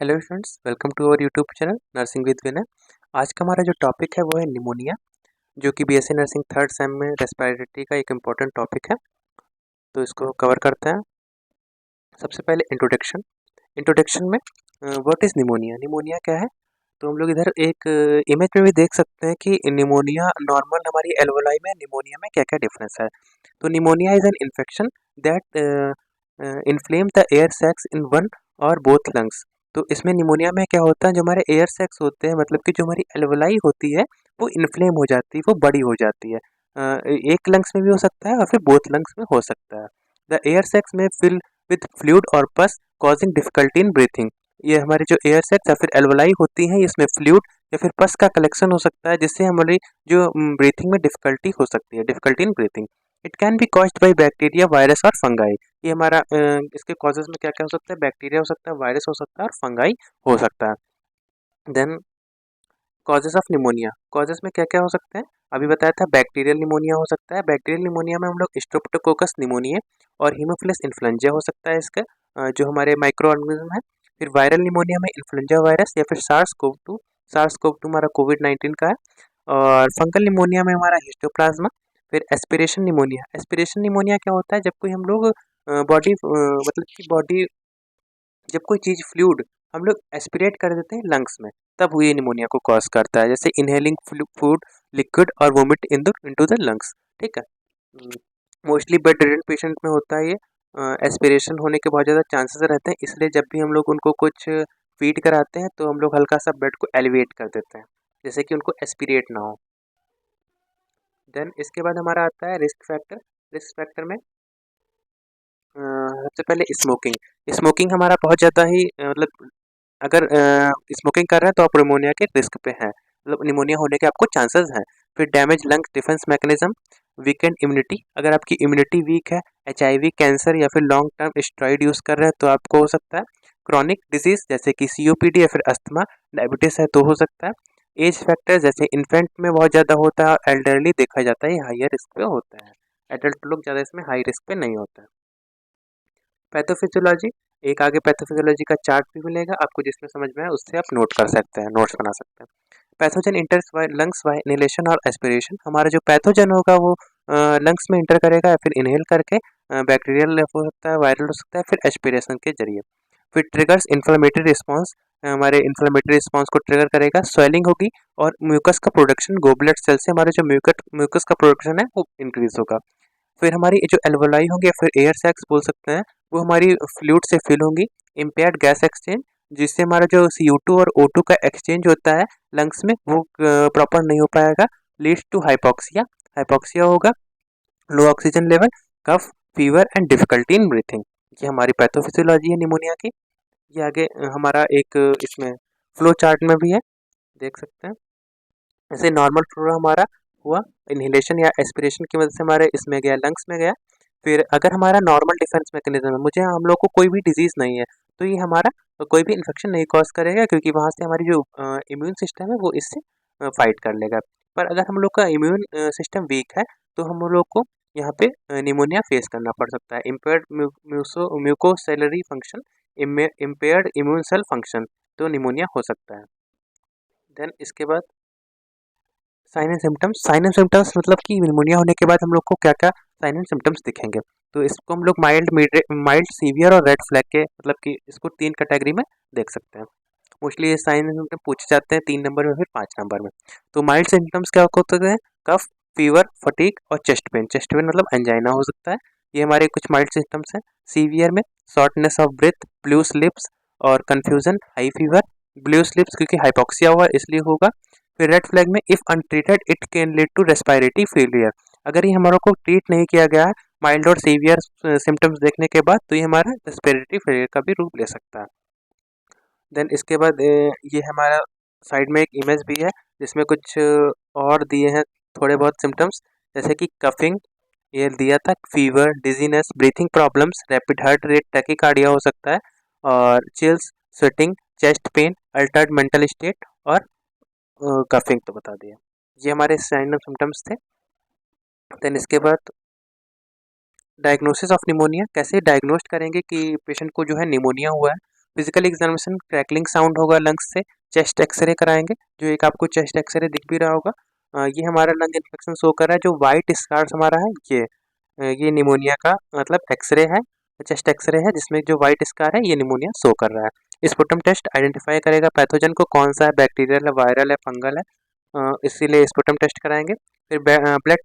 Hello friends, welcome to our YouTube channel nursing with Vinay. आज का हमारा जो टॉपिक है वो है निमोनिया, जो कि बीएससी नर्सिंग थर्ड सेम में रेस्पिरेटरी का एक इम्पॉर्टेंट टॉपिक है। तो इसको कवर करते हैं। सबसे पहले इंट्रोडक्शन। इंट्रोडक्शन में व्हाट इज़ निमोनिया, निमोनिया क्या है। तो हम लोग इधर एक इमेज में भी देख सकते हैं कि निमोनिया नॉर्मल हमारी एल्वोलाई में निमोनिया में क्या क्या डिफरेंस है। तो pneumonia is an infection that inflame the air sacs in one और बोथ लंग्स। तो इसमें निमोनिया में क्या होता है, जो हमारे एयर सैक्स होते हैं, मतलब कि जो हमारी एल्वोलाई होती है वो इन्फ्लेम हो जाती है, वो बड़ी हो जाती है। एक लंग्स में भी हो सकता है और फिर बोथ लंग्स में हो सकता है। द एयर सैक्स में फिल विद फ्लूइड और पस कॉजिंग डिफिकल्टी इन ब्रीथिंग। ये हमारी जो एयर सैक्स या फिर एल्वोलाई होती हैं, इसमें फ्लूइड या फिर पस का कलेक्शन हो सकता है, जिससे हमारी जो ब्रीथिंग में डिफिकल्टी हो सकती है, difficulty in breathing. It can be caused by bacteria, virus और फंगाई। ये हमारा इसके कॉजेज में क्या क्या हो सकता है, बैक्टीरिया हो सकता है, वायरस हो सकता है और फंगाई हो सकता है। Then causes of pneumonia, causes में क्या क्या हो सकते हैं, अभी बताया था बैक्टीरियल निमोनिया हो सकता है। बैक्टीरियल निमोनिया में हम लोग स्ट्रेप्टोकोकस निमोनिया और हीमोफिलस इन्फ्लुएंजा हो सकता है इसका, जो हमारे माइक्रो ऑर्गेनिज्म है। फिर वायरल निमोनिया में इन्फ्लुएंजा वायरस या फिर सार्स कोव टू हमारा कोविड-19 का है। और फंगल निमोनिया में हमारा हिस्टोप्लाज्मा। फिर एस्पिरेशन निमोनिया, एस्पिरेशन निमोनिया क्या होता है, जब कोई हम लोग बॉडी मतलब कि बॉडी, जब कोई चीज़ फ्लूइड हम लोग एस्पिरेट कर देते हैं लंग्स में, तब वो ये निमोनिया को कॉज करता है, जैसे इनहेलिंग फूड लिक्विड और वोमिट इनटू द लंग्स। ठीक है। मोस्टली बेड रिडन पेशेंट में होता है ये। एस्पिरेशन होने के बहुत ज़्यादा चांसेस रहते हैं, इसलिए जब भी हम लोग उनको कुछ फीड कराते हैं तो हम लोग हल्का सा बेड को एलिवेट कर देते हैं, जैसे कि उनको एस्पिरेट ना हो। देन इसके बाद हमारा आता है रिस्क फैक्टर। रिस्क फैक्टर में सबसे पहले स्मोकिंग। स्मोकिंग हमारा बहुत ज़्यादा ही मतलब अगर स्मोकिंग कर रहे हैं तो आप निमोनिया के रिस्क पे हैं, मतलब निमोनिया होने के आपको चांसेस हैं। फिर damage lungs defence mechanism, weekend immunity, अगर आपकी इम्यूनिटी वीक है, एचआईवी, कैंसर या फिर लॉन्ग टर्म स्टेरॉइड यूज़ कर रहे हैं तो आपको हो सकता है। क्रॉनिक डिजीज जैसे कि सीओपीडी या फिर अस्थमा, डायबिटीज़ है तो हो सकता है। एज फैक्टर जैसे इन्फेंट में बहुत ज़्यादा होता है, एल्डरली देखा जाता है हाइयर रिस्क पे होता है। एडल्ट लोग ज़्यादा इसमें हाई रिस्क पे नहीं होता है। पैथोफिजियोलॉजी, एक आगे पैथोफिजियोलॉजी का चार्ट भी मिलेगा आपको, जिसमें समझ में आए उससे आप नोट कर सकते हैं, नोट्स बना सकते हैं। Pathogen इंटर्स by lungs by inhalation और एस्पिरेशन, हमारा जो पैथोजन होगा वो लंग्स में इंटर करेगा या फिर इनहेल करके, बैक्टीरियल हो सकता है, वायरल हो सकता है, फिर एस्पिरेशन के जरिए। फिर ट्रिगर्स इन्फ्लेमेटरी रिस्पॉन्स, हमारे इन्फ्लेमेटरी रिस्पॉन्स को ट्रिगर करेगा, स्वेलिंग होगी और म्यूकस का प्रोडक्शन, गोबलेट सेल से हमारे जो म्यूकस का प्रोडक्शन है वो इंक्रीज होगा। फिर हमारी जो एल्वोलाई होंगे या फिर एयर सैक्स बोल सकते हैं, वो हमारी फ्लूइड से फिल होंगी। इम्पेयर्ड गैस एक्सचेंज, जिससे हमारा जो CO2 और O2 का एक्सचेंज होता है लंग्स में वो प्रॉपर नहीं हो पाएगा। लीड्स टू हाइपोक्सिया, हाइपोक्सिया होगा, low oxygen level, cough, fever and difficulty in breathing. ये हमारी पैथोफिजियोलॉजी है निमोनिया की। ये आगे हमारा एक इसमें फ्लो चार्ट में भी है, देख सकते हैं। जैसे नॉर्मल फ्लो हमारा हुआ, इनहेलेशन या एस्पिरेशन की वजह से हमारे इसमें गया, लंग्स में गया। फिर अगर हमारा नॉर्मल डिफेंस मैकेनिज्म है, मुझे हम लोग को कोई भी डिजीज़ नहीं है, तो ये हमारा कोई भी इन्फेक्शन नहीं कॉज करेगा, क्योंकि वहाँ से हमारी जो इम्यून सिस्टम है वो इससे फाइट कर लेगा। पर अगर हम लोग का इम्यून सिस्टम वीक है तो हम लोग को यहाँ पे निमोनिया फेस करना पड़ सकता है। Impaired mucociliary function, impaired immune cell function, तो निमोनिया हो सकता है। देन इसके बाद sign and symptoms. Sign and symptoms मतलब कि निमोनिया होने के बाद हम लोग को क्या क्या साइन एंड सिम्टम्स दिखेंगे। तो इसको हम लोग माइल्ड, सीवियर और रेड फ्लैग के, मतलब कि इसको 3 कैटेगरी में देख सकते हैं। मोस्टली ये साइन एंड सिम्टम पूछे जाते हैं 3 नंबर में, फिर 5 नंबर में। तो माइल्ड सिम्टम्स क्या होते हैं, कफ, फीवर, फटीग और चेस्ट पेन। चेस्ट पेन मतलब एंजाइना हो सकता है। ये हमारे कुछ माइल्ड सिम्टम्स हैं। सीवियर में shortness of breath, blue slips और confusion, high fever. Blue slips क्योंकि हाइपोक्सिया हुआ इसलिए होगा। फिर रेड फ्लैग में if untreated it can lead to respiratory failure, अगर ये हमारे को ट्रीट नहीं किया गया है माइल्ड और सीवियर सिम्टम्स देखने के बाद, तो ये हमारा रेस्पिरेटरी फेलियर का भी रूप ले सकता है। देन इसके बाद ये हमारा साइड में एक इमेज भी है, जिसमें कुछ और दिए हैं थोड़े बहुत सिम्टम्स, जैसे कि कफिंग ये दिया था, fever, dizziness, breathing problems, rapid heart rate, tachycardia हो सकता है, और chills, sweating, chest pain, Altered mental state और कफिंग तो बता दिया। ये हमारे साइन ऑफ सिम्टम्स थे। देन इसके बाद डायग्नोसिस ऑफ निमोनिया, कैसे डायग्नोस्ट करेंगे कि पेशेंट को जो है निमोनिया हुआ है। फिजिकल एग्जामिनेशन क्रैकलिंग साउंड होगा लंग्स से। चेस्ट एक्सरे कराएंगे, जो एक आपको चेस्ट एक्सरे दिख भी रहा होगा। ये हमारा लंग इन्फेक्शन शो कर रहा है। जो वाइट स्कार्स हमारा है ये निमोनिया का मतलब एक्सरे है, चेस्ट एक्सरे है, जिसमें जो वाइट स्कार है ये निमोनिया शो कर रहा है। स्पुटम टेस्ट आइडेंटिफाई करेगा पैथोजन को, कौन सा है, बैक्टीरियल है, वायरल है, फंगल है, इसीलिए स्पुटम टेस्ट कराएंगे। फिर ब्लड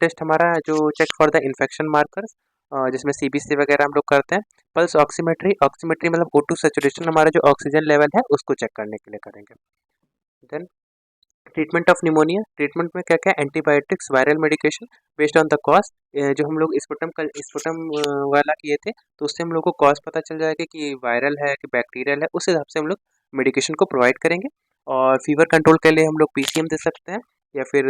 टेस्ट हमारा जो check for the infection markers, जिसमें सीबीसी वगैरह हम लोग करते हैं। पल्स ऑक्सीमेट्री, ऑक्सीमेट्री मतलब O2 सेचुरेशन, हमारा जो ऑक्सीजन लेवल है उसको चेक करने के लिए करेंगे। Then treatment of pneumonia, treatment में क्या क्या, antibiotics, viral medication based on the cause. जो हम लोग स्पुटम वाला किए थे तो उससे हम लोग को कॉज पता चल जाएगा कि वायरल है कि बैक्टीरियल है, उस हिसाब से हम लोग मेडिकेशन को प्रोवाइड करेंगे। और फीवर कंट्रोल के लिए हम लोग पीसीएम दे सकते हैं, या फिर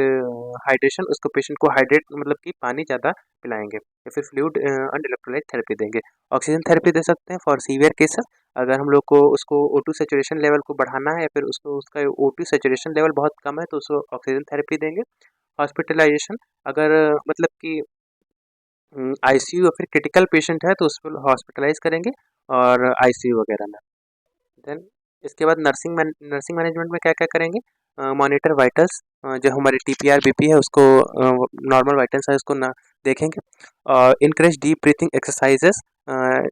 हाइड्रेशन, उसको पेशेंट को हाइड्रेट मतलब कि पानी ज़्यादा पिलाएंगे, या फिर फ्लूइड एंड इलेक्ट्रोलाइट थेरेपी देंगे। ऑक्सीजन थेरेपी दे सकते हैं फॉर सीवियर केसेस, अगर हम लोग को उसको O2 सेचुरेशन लेवल को बढ़ाना है, या फिर उसको उसका O2 सेचुरेशन लेवल बहुत कम है तो उसको ऑक्सीजन थेरेपी देंगे। हॉस्पिटलाइजेशन, अगर मतलब कि आईसीयू या फिर क्रिटिकल पेशेंट है तो उसको हॉस्पिटलाइज करेंगे और आईसीयू वगैरह में। देन इसके बाद नर्सिंग मैनेजमेंट में क्या क्या करेंगे, मॉनिटर वाइटल्स, जो हमारे टीपीआर बीपी है उसको, नॉर्मल वाइटल्स है उसको ना देखेंगे। और इनक्रेज डीप ब्रीथिंग एक्सरसाइजेस,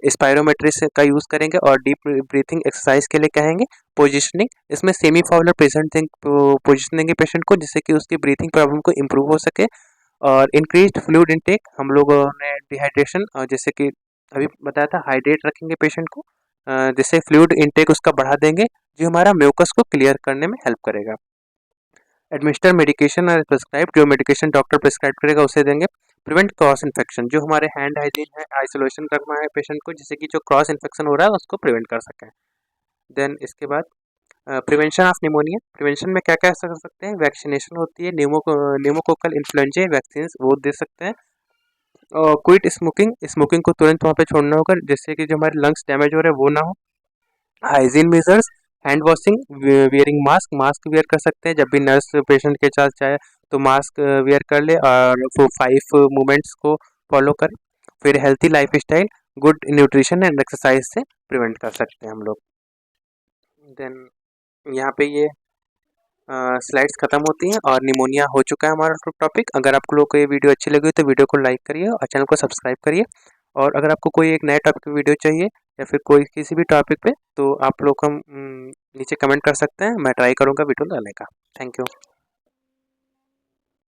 स्पायरोमेट्री से का यूज़ करेंगे। और डीप ब्रीथिंग एक्सरसाइज के लिए कहेंगे पोजिशनिंग, इसमें सेमी फॉर्मुलर प्रेजेंट पोजिशन देंगे पेशेंट को, जिससे कि उसकी ब्रीथिंग प्रॉब्लम को इम्प्रूव हो सके। और इंक्रीज्ड फ्लूइड इनटेक, हम लोगों ने डिहाइड्रेशन, जैसे कि अभी बताया था, हाइड्रेट रखेंगे पेशेंट को, जिससे फ्लूइड इनटेक उसका बढ़ा देंगे, जो हमारा म्यूकस को क्लियर करने में हेल्प करेगा। एडमिनिस्टर मेडिकेशन और प्रिस्क्राइब, जो मेडिकेशन डॉक्टर प्रिस्क्राइब करेगा उसे देंगे। प्रिवेंट क्रॉस इन्फेक्शन, जो हमारे हैंड हाइजीन है, आइसोलेशन करना है पेशेंट को, जिससे कि जो क्रॉस इन्फेक्शन हो रहा है उसको प्रिवेंट कर सकें। देन इसके बाद प्रिवेंशन ऑफ निमोनिया, प्रिवेंशन में क्या क्या कर सकते हैं, वैक्सीनेशन होती है, न्यूमोकोकल इन्फ्लुएंजा वैक्सीन वो दे सकते हैं। और क्विट स्मोकिंग, स्मोकिंग को तुरंत वहाँ पे छोड़ना होगा, जिससे कि जो हमारे लंग्स डैमेज हो रहे हैं वो ना हो। Hygiene measures, hand washing, wearing mask, mask wear कर सकते हैं जब भी नर्स पेशेंट के साथ जाए तो मास्क वियर कर ले, और वो 5 मूवमेंट्स को फॉलो करें। फिर healthy life style, good nutrition and exercise से प्रिवेंट कर सकते हैं हम लोग। देन यहाँ पे ये स्लाइड्स खत्म होती हैं और निमोनिया हो चुका है हमारा टॉपिक। अगर आप लोग को ये वीडियो अच्छी लगी तो वीडियो को लाइक करिए और चैनल को सब्सक्राइब करिए। और अगर आपको कोई एक नए टॉपिक की वीडियो चाहिए या फिर कोई किसी भी टॉपिक पे, तो आप लोग हम नीचे कमेंट कर सकते हैं, मैं ट्राई करूँगा वीडियो डालने का। Thank you.